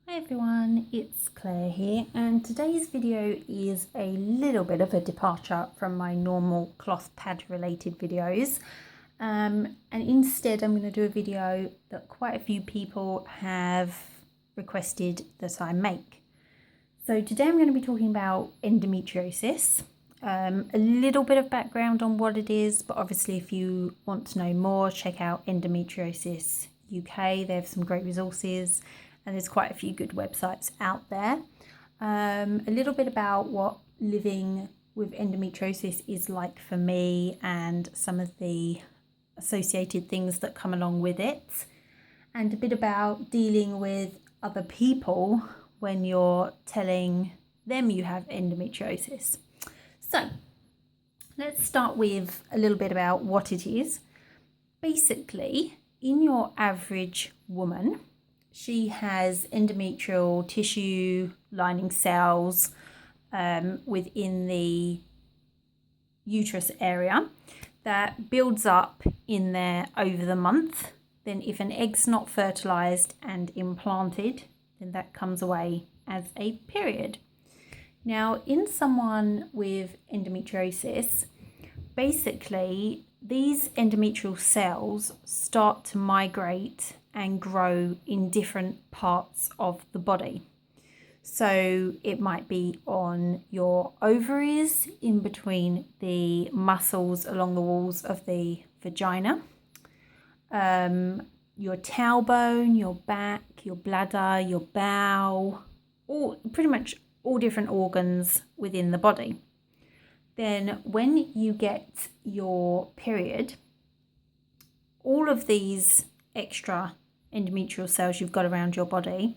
Hi everyone, it's Claire here, and today's video is a little bit of a departure from my normal cloth pad related videos, and instead I'm going to do a video that quite a few people have requested that I make. So today I'm going to be talking about endometriosis, a little bit of background on what it is, but obviously if you want to know more, check out Endometriosis UK. They have some great resources and there's quite a few good websites out there. A little bit about what living with endometriosis is like for me and some of the associated things that come along with it, and a bit about dealing with other people when you're telling them you have endometriosis. So let's start with a little bit about what it is. Basically, in your average woman, she has endometrial tissue lining cells within the uterus area that builds up in there over the month. Then if an egg's not fertilized and implanted, then that comes away as a period. Now, in someone with endometriosis, basically these endometrial cells start to migrate and grow in different parts of the body. So it might be on your ovaries, in between the muscles along the walls of the vagina, your tailbone, your back, your bladder, your bowel, pretty much all different organs within the body. Then when you get your period, all of these extra endometrial cells you've got around your body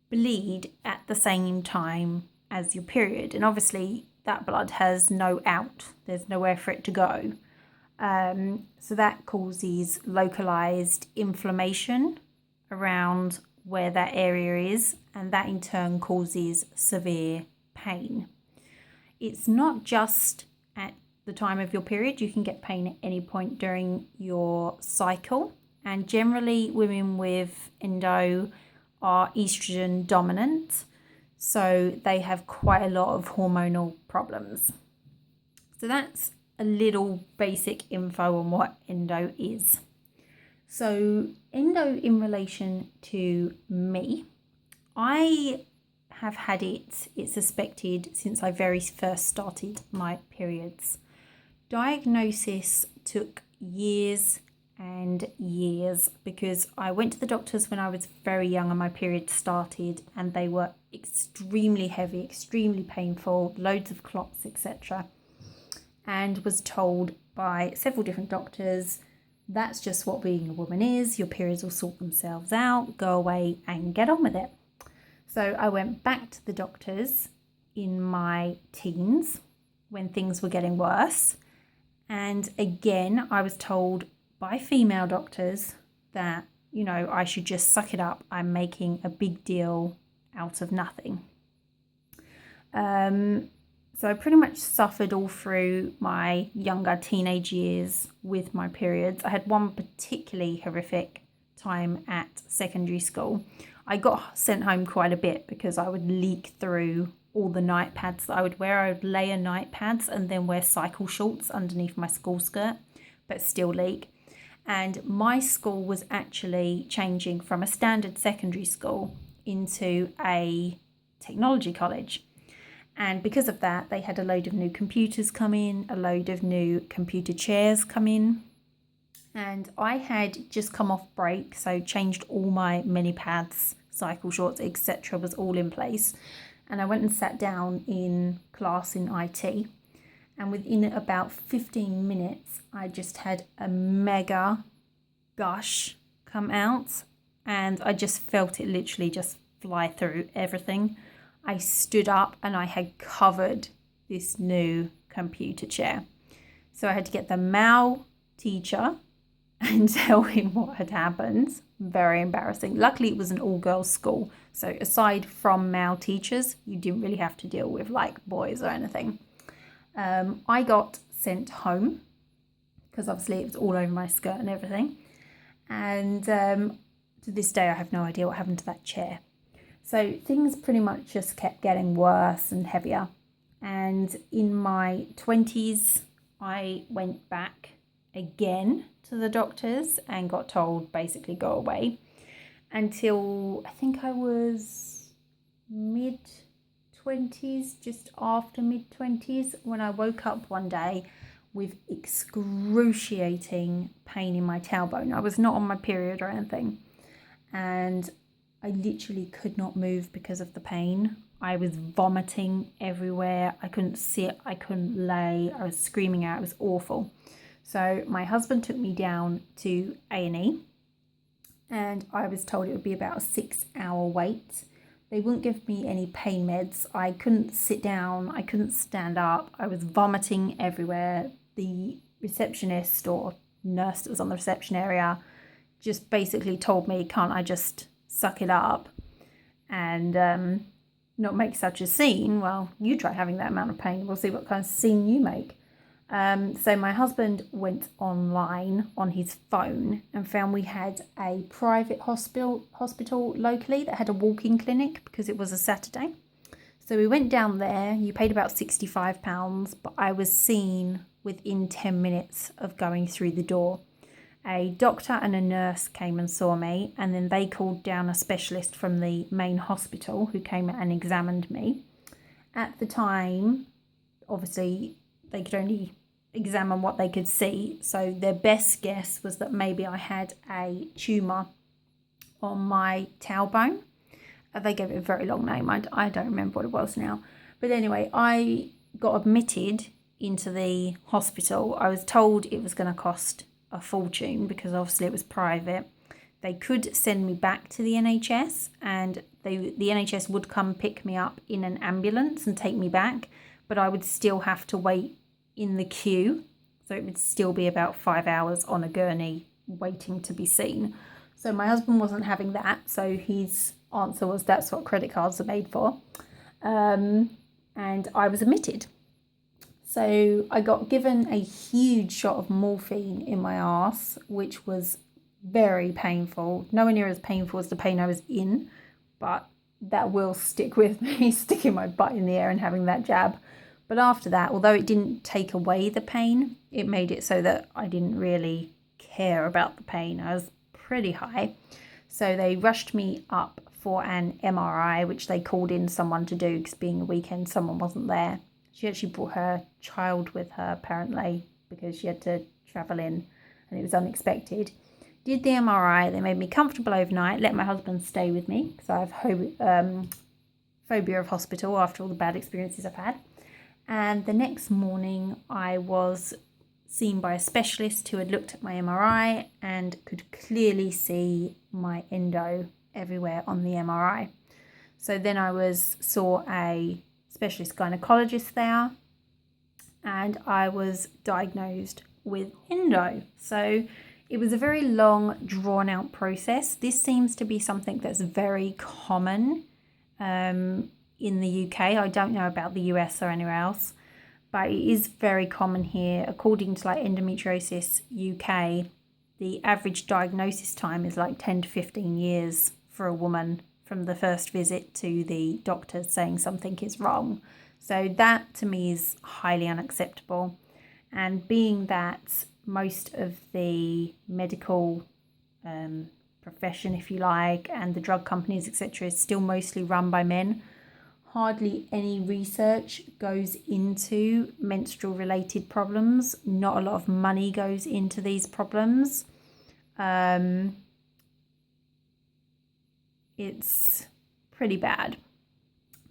bleed at the same time as your period, and obviously that blood has no out, there's nowhere for it to go, so that causes localized inflammation around where that area is, and that in turn causes severe pain. It's not just at the time of your period, you can get pain at any point during your cycle. And generally women with endo are estrogen dominant, so they have quite a lot of hormonal problems. So that's a little basic info on what endo is. So endo in relation to me, I have had it's suspected since I very first started my periods. Diagnosis took years and years because I went to the doctors when I was very young and my period started, and they were extremely heavy, extremely painful, loads of clots, etc. And was told by several different doctors, that's just what being a woman is, your periods will sort themselves out, go away and get on with it. So I went back to the doctors in my teens when things were getting worse, and again I was told by female doctors that, you know, I should just suck it up. I'm making a big deal out of nothing. So I pretty much suffered all through my younger teenage years with my periods. I had one particularly horrific time at secondary school. I got sent home quite a bit because I would leak through all the night pads that I would wear. I would layer night pads and then wear cycle shorts underneath my school skirt, but still leak. And my school was actually changing from a standard secondary school into a technology college. And because of that, they had a load of new computers come in, a load of new computer chairs come in. And I had just come off break, so changed all my mini pads, cycle shorts, etc. was all in place. And I went and sat down in class in IT. And within about 15 minutes, I just had a mega gush come out. And I just felt it literally just fly through everything. I stood up and I had covered this new computer chair. So I had to get the male teacher and tell him what had happened. Very embarrassing. Luckily, it was an all-girls school. So aside from male teachers, you didn't really have to deal with like boys or anything. I got sent home because obviously it was all over my skirt and everything. And to this day, I have no idea what happened to that chair. So things pretty much just kept getting worse and heavier. And in my 20s, I went back again to the doctors and got told basically go away until I think I was mid-20s, just after mid-20s, when I woke up one day with excruciating pain in my tailbone. I was not on my period or anything, and I literally could not move because of the pain. I was vomiting everywhere. I couldn't sit, I couldn't lay, I was screaming out. It was awful. So my husband took me down to A&E, and I was told it would be about a 6-hour wait. They wouldn't give me any pain meds. I couldn't sit down, I couldn't stand up. I was vomiting everywhere. The receptionist or nurse that was on the reception area just basically told me, can't I just suck it up and not make such a scene? Well, you try having that amount of pain, we'll see what kind of scene you make. So my husband went online on his phone and found we had a private hospital locally that had a walk-in clinic because it was a Saturday. So we went down there. You paid about £65, but I was seen within 10 minutes of going through the door. A doctor and a nurse came and saw me, and then they called down a specialist from the main hospital who came and examined me. At the time, obviously, they could only examine what they could see, so their best guess was that maybe I had a tumour on my tailbone. They gave it a very long name. I don't remember what it was now. But anyway, I got admitted into the hospital. I was told it was going to cost a fortune because obviously it was private. They could send me back to the NHS, and the NHS would come pick me up in an ambulance and take me back, but I would still have to wait in the queue. So it would still be about 5 hours on a gurney waiting to be seen. So my husband wasn't having that. So his answer was, that's what credit cards are made for. And I was admitted. So I got given a huge shot of morphine in my arse, which was very painful. Nowhere near as painful as the pain I was in, but that will stick with me, sticking my butt in the air and having that jab. But after that, although it didn't take away the pain, it made it so that I didn't really care about the pain. I was pretty high. So they rushed me up for an MRI, which they called in someone to do because being a weekend, someone wasn't there. She actually brought her child with her, apparently, because she had to travel in and it was unexpected. Did the MRI, they made me comfortable overnight, let my husband stay with me because I have phobia of hospital after all the bad experiences I've had. And the next morning I was seen by a specialist who had looked at my MRI and could clearly see my endo everywhere on the MRI. So then I saw a specialist gynecologist there, and I was diagnosed with endo. So it was a very long, drawn out process. This seems to be something that's very common in the UK. I don't know about the US or anywhere else, but it is very common here. According to like Endometriosis UK, the average diagnosis time is like 10 to 15 years for a woman from the first visit to the doctor saying something is wrong. So that to me is highly unacceptable. And being that most of the medical profession, if you like, and the drug companies, etc., is still mostly run by men, hardly any research goes into menstrual related problems. Not a lot of money goes into these problems. It's pretty bad.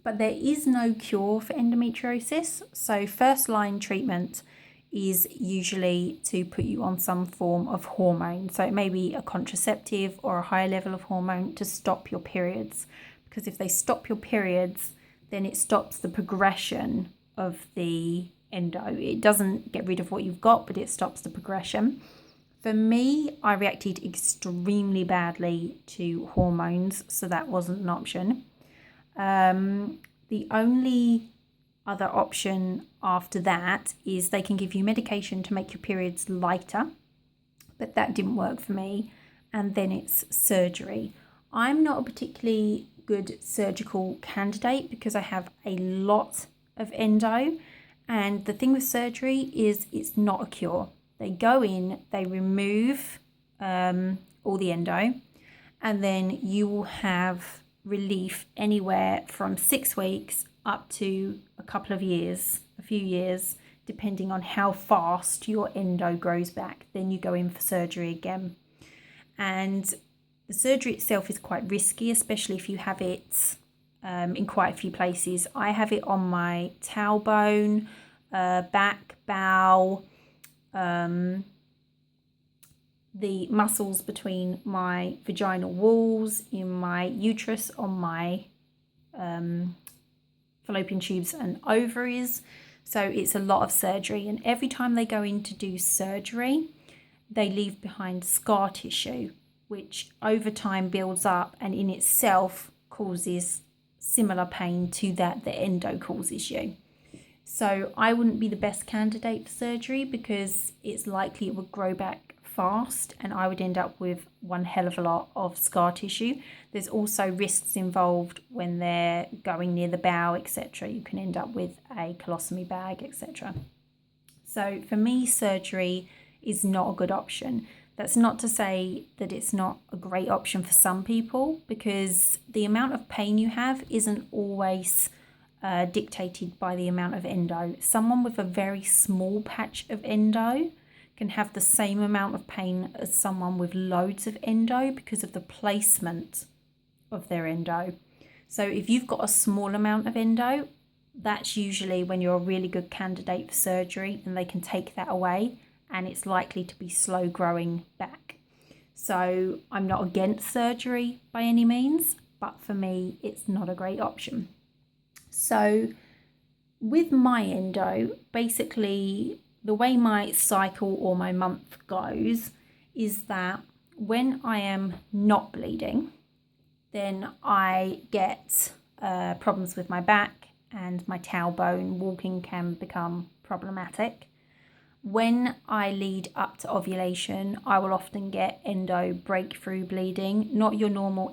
But there is no cure for endometriosis. So first line treatment is usually to put you on some form of hormone. So it may be a contraceptive or a higher level of hormone to stop your periods. Because if they stop your periods, then it stops the progression of the endo. It doesn't get rid of what you've got, but it stops the progression. For me, I reacted extremely badly to hormones, so that wasn't an option. The only other option after that is they can give you medication to make your periods lighter, but that didn't work for me. And then it's surgery. I'm not a particularly good surgical candidate because I have a lot of endo. And the thing with surgery is it's not a cure. They go in, they remove all the endo, and then you will have relief anywhere from 6 weeks up to a few years, depending on how fast your endo grows back. Then you go in for surgery again. And the surgery itself is quite risky, especially if you have it in quite a few places. I have it on my tailbone, back, bowel, the muscles between my vaginal walls, in my uterus, on my fallopian tubes and ovaries. So it's a lot of surgery, and every time they go in to do surgery, they leave behind scar tissue, which over time builds up and in itself causes similar pain to that the endo causes you. So I wouldn't be the best candidate for surgery because it's likely it would grow back fast and I would end up with one hell of a lot of scar tissue. There's also risks involved when they're going near the bowel, etc. You can end up with a colostomy bag, etc. So for me, surgery is not a good option. That's not to say that it's not a great option for some people, because the amount of pain you have isn't always dictated by the amount of endo. Someone with a very small patch of endo can have the same amount of pain as someone with loads of endo because of the placement of their endo. So if you've got a small amount of endo, that's usually when you're a really good candidate for surgery, and they can take that away and it's likely to be slow growing back. So I'm not against surgery by any means, but for me it's not a great option. So with my endo, basically the way my cycle or my month goes is that when I am not bleeding, then I get problems with my back and my tailbone. Walking can become problematic. When I lead up to ovulation, I will often get endo breakthrough bleeding, not your normal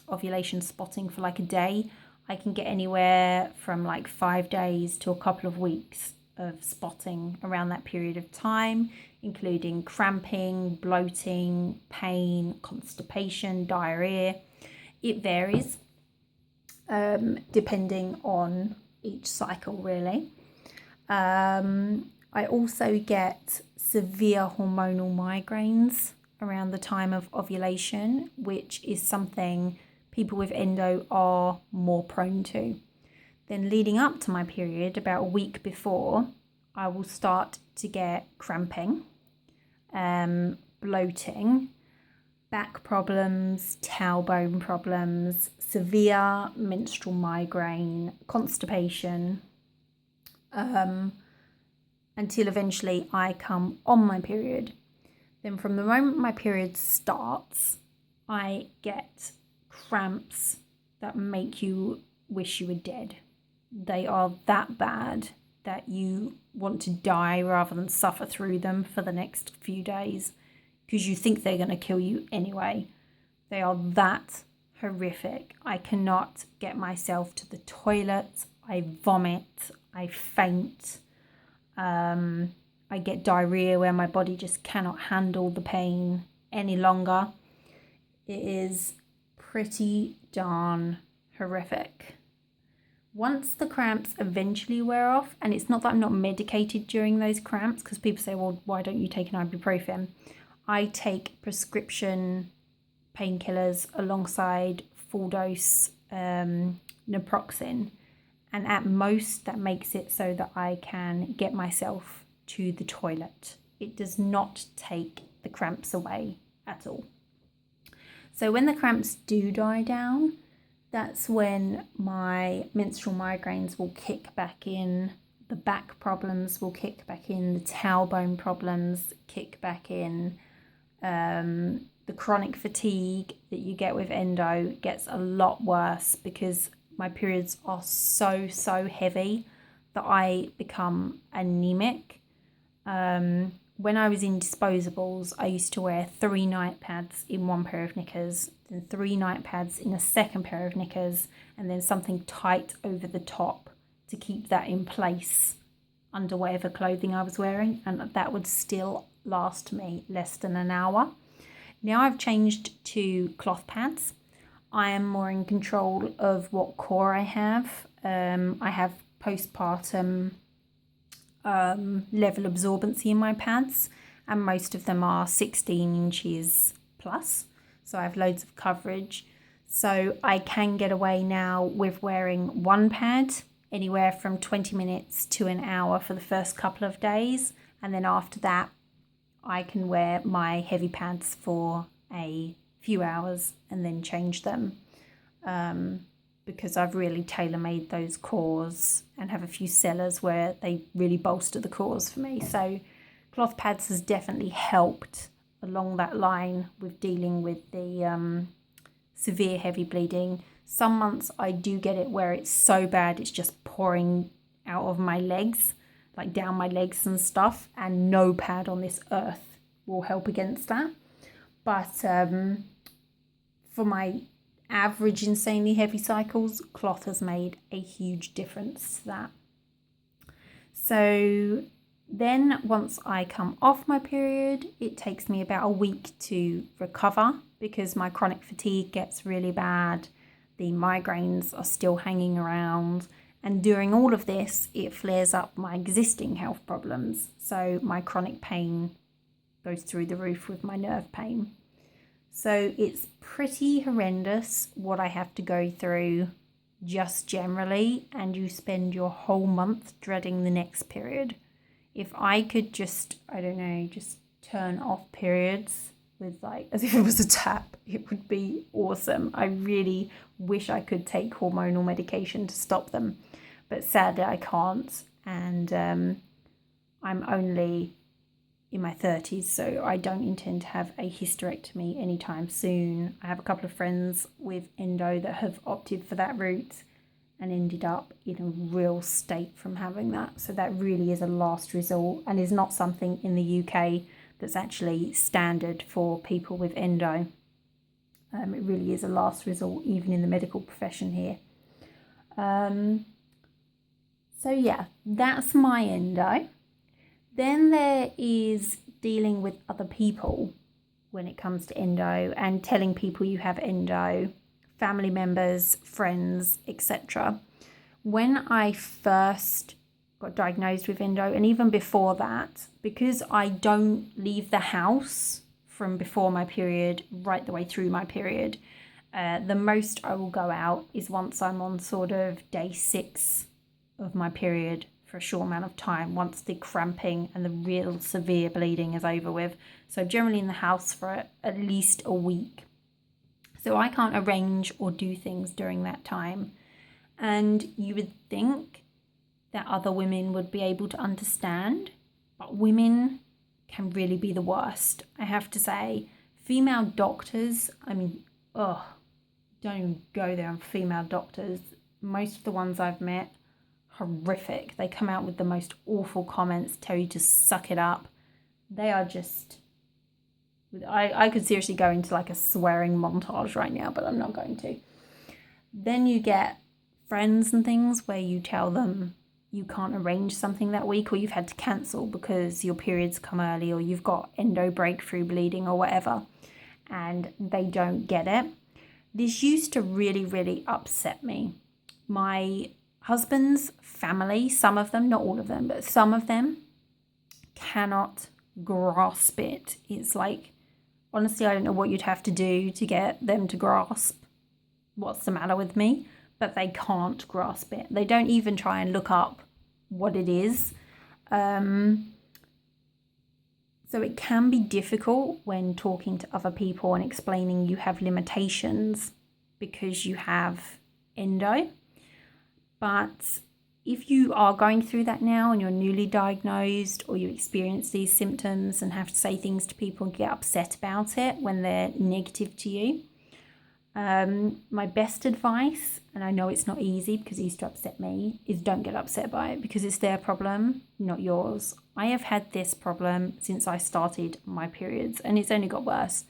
ovulation spotting for like a day. I can get anywhere from like 5 days to a couple of weeks of spotting around that period of time, including cramping, bloating, pain, constipation, diarrhea. It varies depending on each cycle, really. I also get severe hormonal migraines around the time of ovulation, which is something people with endo are more prone to. Then leading up to my period, about a week before, I will start to get cramping, bloating, back problems, tailbone problems, severe menstrual migraine, constipation, until eventually I come on my period. Then from the moment my period starts, I get cramps that make you wish you were dead. They are that bad that you want to die rather than suffer through them for the next few days, because you think they're going to kill you anyway. They are that horrific. I cannot get myself to the toilet. I vomit. I faint. I get diarrhea where my body just cannot handle the pain any longer. It is pretty darn horrific. Once the cramps eventually wear off, and it's not that I'm not medicated during those cramps, because people say, well, why don't you take an ibuprofen? I take prescription painkillers alongside full dose naproxen, and at most that makes it so that I can get myself to the toilet. It does not take the cramps away at all. So when the cramps do die down, that's when my menstrual migraines will kick back in, the back problems will kick back in, the tailbone problems kick back in, the chronic fatigue that you get with endo gets a lot worse because my periods are so heavy that I become anemic. When I was in disposables, I used to wear 3 night pads in one pair of knickers. then 3 night pads in a second pair of knickers, and then something tight over the top to keep that in place under whatever clothing I was wearing, and that would still last me less than an hour. Now I've changed to cloth pads. I am more in control of what core I have. I have postpartum level absorbency in my pads, and most of them are 16 inches plus, so I have loads of coverage. So I can get away now with wearing one pad anywhere from 20 minutes to an hour for the first couple of days, and then after that I can wear my heavy pads for a few hours and then change them, because I've really tailor-made those cores and have a few sellers where they really bolster the cores for me. So cloth pads has definitely helped along that line with dealing with the severe heavy bleeding. Some months I do get it where it's so bad it's just pouring out of my legs, like down my legs and stuff, and no pad on this earth will help against that. But for my average insanely heavy cycles, cloth has made a huge difference to that. So then once I come off my period, it takes me about a week to recover because my chronic fatigue gets really bad. The migraines are still hanging around, and during all of this it flares up my existing health problems. So my chronic pain goes through the roof with my nerve pain. So it's pretty horrendous what I have to go through just generally, and you spend your whole month dreading the next period. If I could just, I don't know, just turn off periods with like, as if it was a tap, it would be awesome. I really wish I could take hormonal medication to stop them, but sadly I can't, and I'm only in my 30s, so I don't intend to have a hysterectomy anytime soon. I have a couple of friends with endo that have opted for that route and ended up in a real state from having that. So that really is a last resort and is not something in the UK that's actually standard for people with endo. It really is a last resort, even in the medical profession here. So yeah, that's my endo. Then there is dealing with other people when it comes to endo and telling people you have endo, family members, friends, etc. When I first got diagnosed with endo, and even before that, because I don't leave the house from before my period right the way through my period, the most I will go out is once I'm on sort of day 6 of my period for a short amount of time, once the cramping and the real severe bleeding is over with. So generally in the house for at least a week. So I can't arrange or do things during that time. And you would think that other women would be able to understand, but women can really be the worst. I have to say, female doctors, I mean, don't even go there on female doctors. Most of the ones I've met, horrific. They come out with the most awful comments, tell you to suck it up. They are just, I could seriously go into like a swearing montage right now, but I'm not going to. Then you get friends and things where you tell them you can't arrange something that week, or you've had to cancel because your periods come early, or you've got endo breakthrough bleeding or whatever, and they don't get it. This used to really, really upset me. My husband's family, some of them, not all of them, but some of them cannot grasp it. It's like, honestly, I don't know what you'd have to do to get them to grasp what's the matter with me, but they can't grasp it. They don't even try and look up what it is. So it can be difficult when talking to other people and explaining you have limitations because you have endo. But if you are going through that now and you're newly diagnosed, or you experience these symptoms and have to say things to people and get upset about it when they're negative to you, my best advice, and I know it's not easy because it used to upset me, is don't get upset by it, because it's their problem, not yours. I have had this problem since I started my periods, and it's only got worse.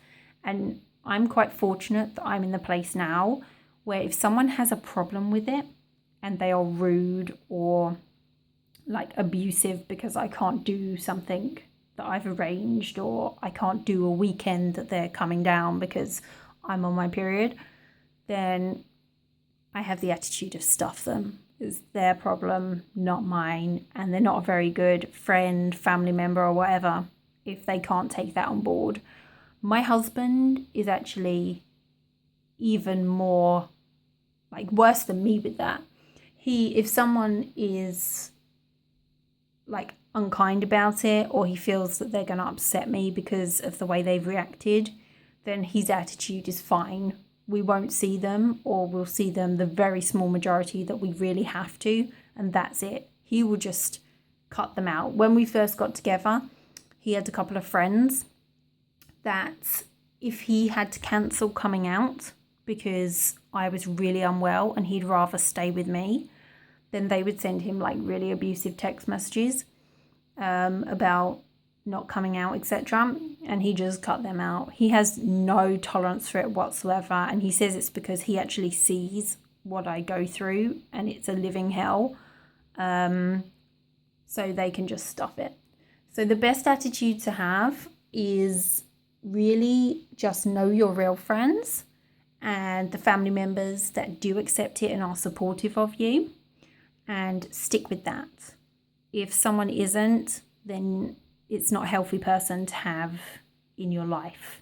And I'm quite fortunate that I'm in the place now where if someone has a problem with it and they are rude or like abusive because I can't do something that I've arranged, or I can't do a weekend that they're coming down because I'm on my period, then I have the attitude of stuff them. It's their problem, not mine, and they're not a very good friend, family member, or whatever if they can't take that on board. My husband is actually even more like worse than me with that. If someone is like unkind about it, or he feels that they're going to upset me because of the way they've reacted, then his attitude is fine. We won't see them, or we'll see them the very small majority that we really have to, and that's it. He will just cut them out. When we first got together, he had a couple of friends that if he had to cancel coming out because I was really unwell and he'd rather stay with me, then they would send him like really abusive text messages about not coming out, etc. And he just cut them out. He has no tolerance for it whatsoever. And he says it's because he actually sees what I go through and it's a living hell. So they can just stuff it. So the best attitude to have is really just know your real friends and the family members that do accept it and are supportive of you, and stick with that. If someone isn't, then it's not a healthy person to have in your life.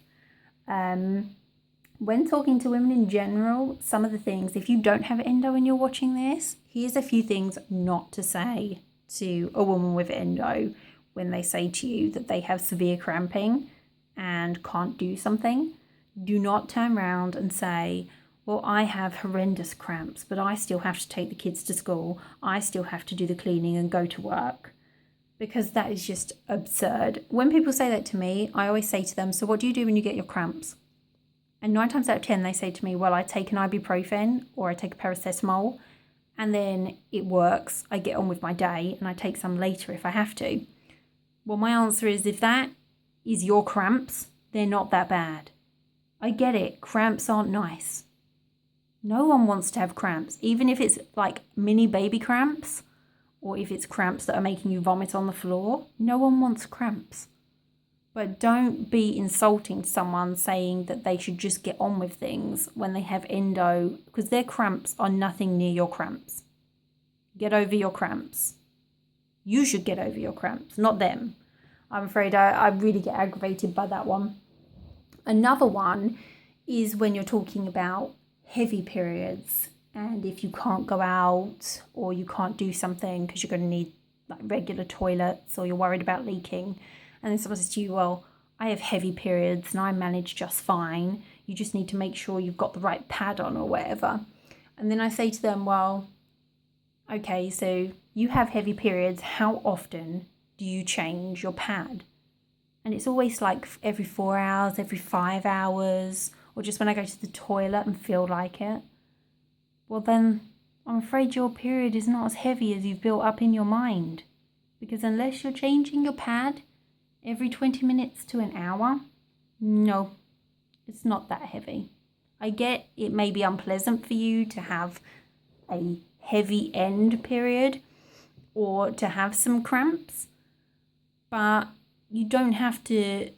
When talking to women in general, some of the things, if you don't have endo and you're watching this, here's a few things not to say to a woman with endo when they say to you that they have severe cramping and can't do something. Do not turn around and say, well, I have horrendous cramps, but I still have to take the kids to school. I still have to do the cleaning and go to work. Because that is just absurd. When people say that to me, I always say to them, so what do you do when you get your cramps? And 9 times out of 10, they say to me, well, I take an ibuprofen or I take a paracetamol, and then it works. I get on with my day and I take some later if I have to. Well, my answer is, if that is your cramps, they're not that bad. I get it. Cramps aren't nice. No one wants to have cramps, even if it's like mini baby cramps, or if it's cramps that are making you vomit on the floor. No one wants cramps. But don't be insulting someone saying that they should just get on with things when they have endo, because their cramps are nothing near your cramps. Get over your cramps. You should get over your cramps, not them. I'm afraid I really get aggravated by that one. Another one is when you're talking about heavy periods, and if you can't go out or you can't do something because you're going to need like regular toilets, or you're worried about leaking, and then someone says to you, well, I have heavy periods and I manage just fine, you just need to make sure you've got the right pad on or whatever. And then I say to them, well, okay, so you have heavy periods, how often do you change your pad? And it's always like every 4 hours, every 5 hours, or just when I go to the toilet and feel like it. Well, then I'm afraid your period is not as heavy as you've built up in your mind. Because unless you're changing your pad every 20 minutes to an hour, no, it's not that heavy. I get it may be unpleasant for you to have a heavy end period or to have some cramps, but you don't have to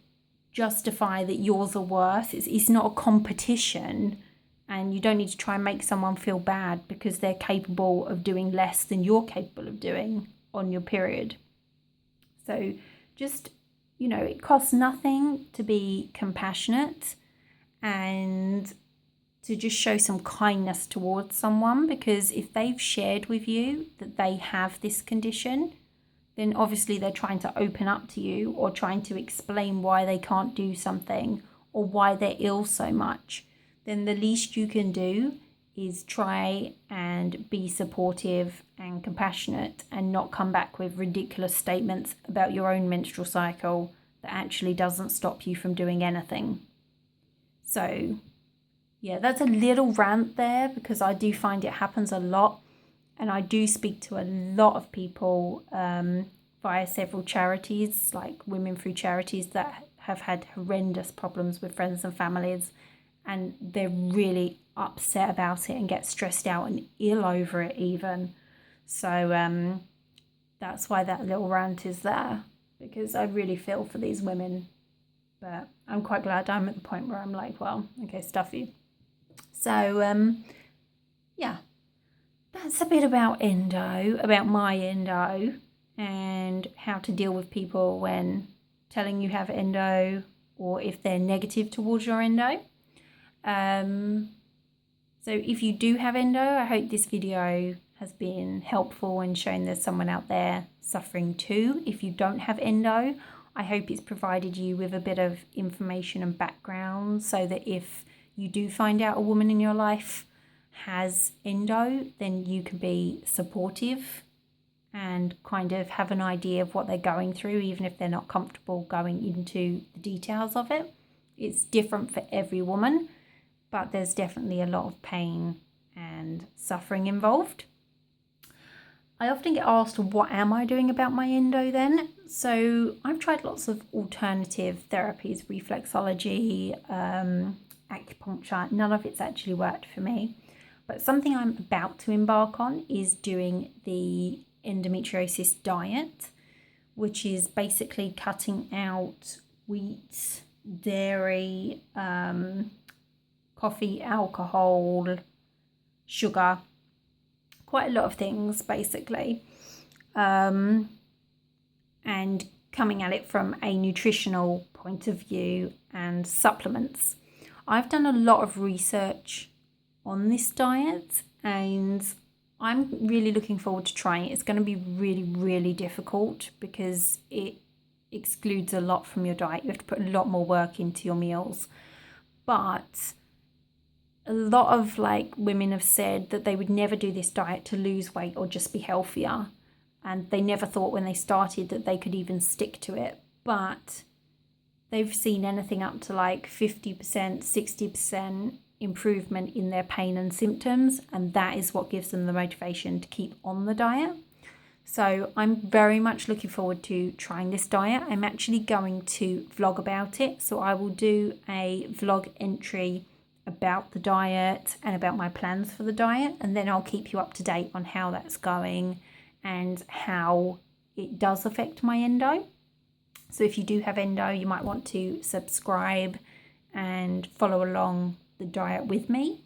justify that yours are worse. It's not a competition, and you don't need to try and make someone feel bad because they're capable of doing less than you're capable of doing on your period. So just, it costs nothing to be compassionate and to just show some kindness towards someone, because if they've shared with you that they have this condition, then obviously they're trying to open up to you or trying to explain why they can't do something or why they're ill so much. Then the least you can do is try and be supportive and compassionate, and not come back with ridiculous statements about your own menstrual cycle that actually doesn't stop you from doing anything. So yeah, that's a little rant there, because I do find it happens a lot, and I do speak to a lot of people via several charities, like Women Through Charities, that have had horrendous problems with friends and families, and they're really upset about it and get stressed out and ill over it even. So that's why that little rant is there, because I really feel for these women. But I'm quite glad I'm at the point where I'm like, well, okay, stuff you. So yeah, that's a bit about endo, about my endo, and how to deal with people when telling you have endo, or if they're negative towards your endo. So if you do have endo, I hope this video has been helpful and shown there's someone out there suffering too. If you don't have endo, I hope it's provided you with a bit of information and background, so that if you do find out a woman in your life has endo, then you can be supportive and kind of have an idea of what they're going through, even if they're not comfortable going into the details of it. It's different for every woman, but there's definitely a lot of pain and suffering involved. I often get asked, what am I doing about my endo then? So I've tried lots of alternative therapies, reflexology, acupuncture. None of it's actually worked for me. But something I'm about to embark on is doing the endometriosis diet, which is basically cutting out wheat, dairy, coffee, alcohol, sugar, quite a lot of things basically, and coming at it from a nutritional point of view and supplements. I've done a lot of research on this diet and I'm really looking forward to trying it. It's going to be really, really difficult because it excludes a lot from your diet. You have to put a lot more work into your meals. But a lot of women have said that they would never do this diet to lose weight or just be healthier. And they never thought when they started that they could even stick to it. But they've seen anything up to 50%, 60% improvement in their pain and symptoms, and that is what gives them the motivation to keep on the diet. So I'm very much looking forward to trying this diet. I'm actually going to vlog about it, so I will do a vlog entry about the diet and about my plans for the diet, and then I'll keep you up to date on how that's going and how it does affect my endo. So if you do have endo, you might want to subscribe and follow along the diet with me.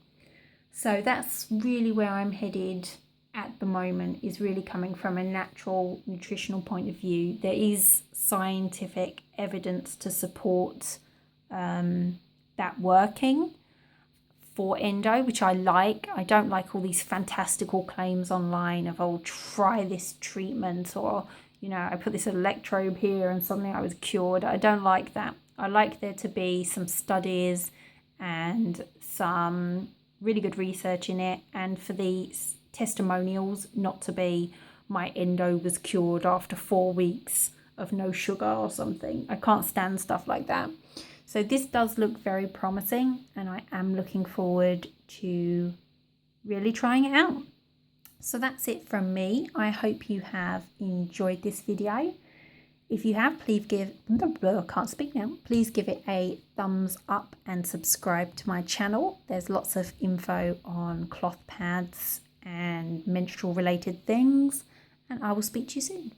So that's really where I'm headed at the moment, is really coming from a natural nutritional point of view. There is scientific evidence to support that working for endo, which I like. I don't like all these fantastical claims online of, oh, try this treatment, or I put this electrode here and suddenly I was cured. I don't like that. I like there to be some studies and some really good research in it, and for the testimonials not to be my endo was cured after 4 weeks of no sugar or something. I can't stand stuff like that. So this does look very promising, and I am looking forward to really trying it out. So that's it from me. I hope you have enjoyed this video. If you have, please give it a thumbs up and subscribe to my channel. There's lots of info on cloth pads and menstrual related things, and I will speak to you soon.